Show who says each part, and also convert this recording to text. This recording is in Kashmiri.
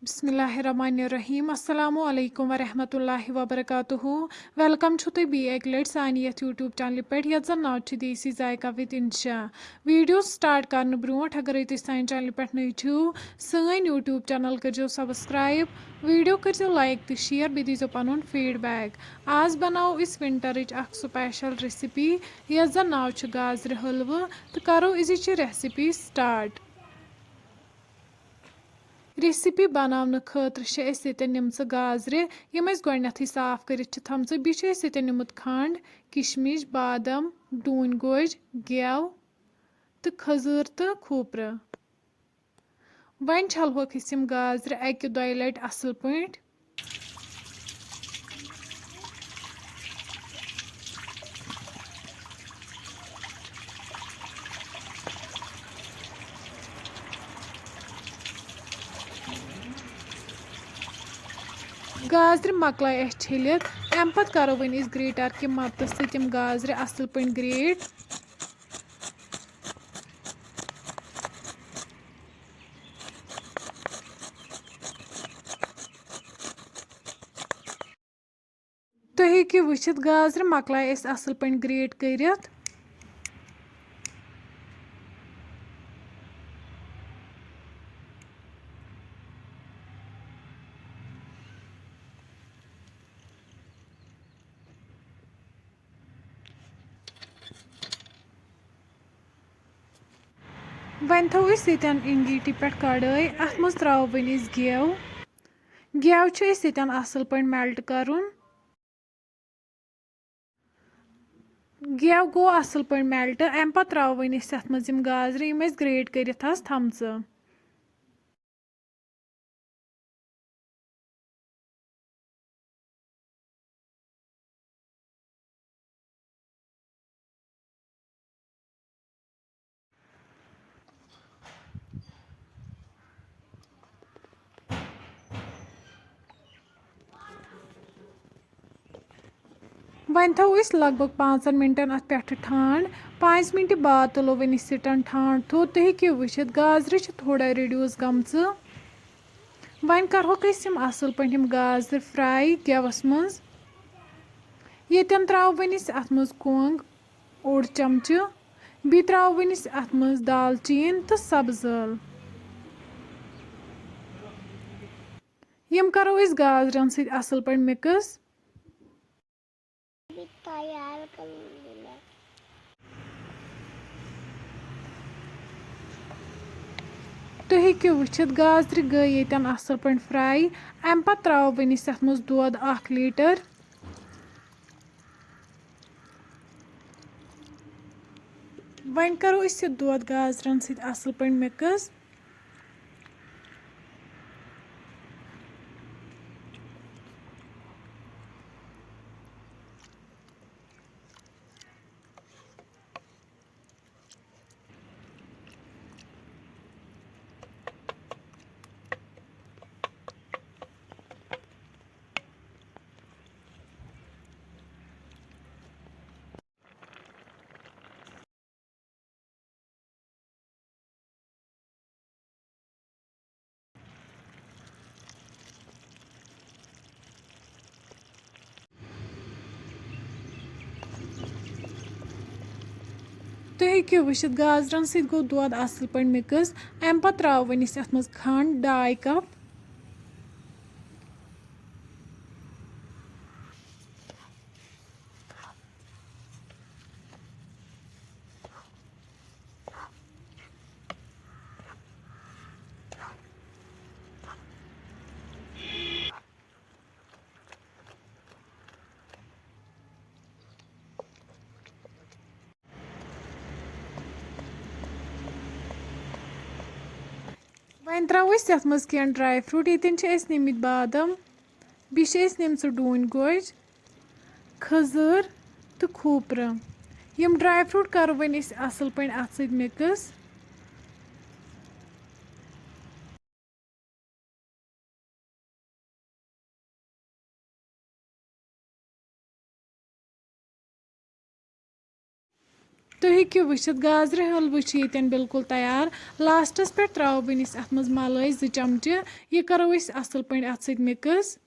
Speaker 1: बिस्मिल्लाहिर्रहमानिर्रहीम अस्सलामु अलैकुम वरहमतुल्लाहि वबरकातुहू वेलकम छु तुम एक लट सानी यथ यूट्यूब चैनल पे यथ जन नाव छु देसी जायका विद इंशा वीडियो स्टार्ट करने ब्रोट अगर तुम सानी चैनल पे नई छो सन यूट्यूब चैनल करो सब्सक्राइब वीडियो करो लाइक तो शेयर बे दीजो पनुन फीडबैक आज बनाओ इस विंटरच स्पेशल रेसिपी यथ जन नाव छु गाजर हलवह तो करो इस रेसिपी स्टार्ट रेसिपी बनाने खतर निम्स गाजर यम गोथी साफ कर थमत निमुत खंड किशमिश बादम डून गोज गेव तो खजूर तो खोपर वन छलहोक गाजर अकि दो लट असल पे गाजर मकलाय छलित अम पत करो वन ग्रेटर कि मदद सम गाजर असल पे ग्रेट तुम हेकि वुचित गाजर मकलाय असल पे ग्रेट करित वन थो यन इंगीटी पे कड़ाई अत मज त्रो वन गेव गेव यन असल पे मेल्ट करुन गेव गो असल पे मेल्ट अम पत त्रो वन अत मज गाजर यम ग्रेट करित थमच वन थो लगभग 5 मिनटन अत पे ठंड 5 मिनट बाद तुलो वन सिटन ठंड थो तुम हेको वुचित गाजर थोड़ा रिड्यूस गमच वन करहोक असल पे गाजर फ्राई गेवस मज यन त्रो वन अत मज कोंग ओड चमच बे त्रो वन अत मज दालचीन तो सब्ज ٲल यम करो गाजरन सत असल पे मिक्स तुम हेको वुचित गाजर गई यन असल पे फ्राई अम पत त्रो वन अत मज दूध 1 लीटर वन करो दूध गाजरन सत असल पे मिक्स तुम हेको वुचित गाजरन सत गो दूध असल पे मिक्स अम पत त्रो वन अत मज खंड 2.5 कप वन त्रो यथ मज कह ड्राई फ्रूट यन निमित बादम बे निम्स डून गोज खजूर तो खोपर यम ड्राई फ्रूट करो वन असल पे अत सत मिक्स تُہۍ ہیٚکِو وٕچھِتھ گازرِ حلوٕ چھِ ییٚتٮ۪ن بِلکُل تیار لاسٹَس پٮ۪ٹھ ترٛاوو بہٕ أسۍ اَتھ منٛز مَلٲے 2 چمچہٕ یہِ کَرو أسۍ اَصٕل پٲٹھۍ اَتھ سۭتۍ مِکٕس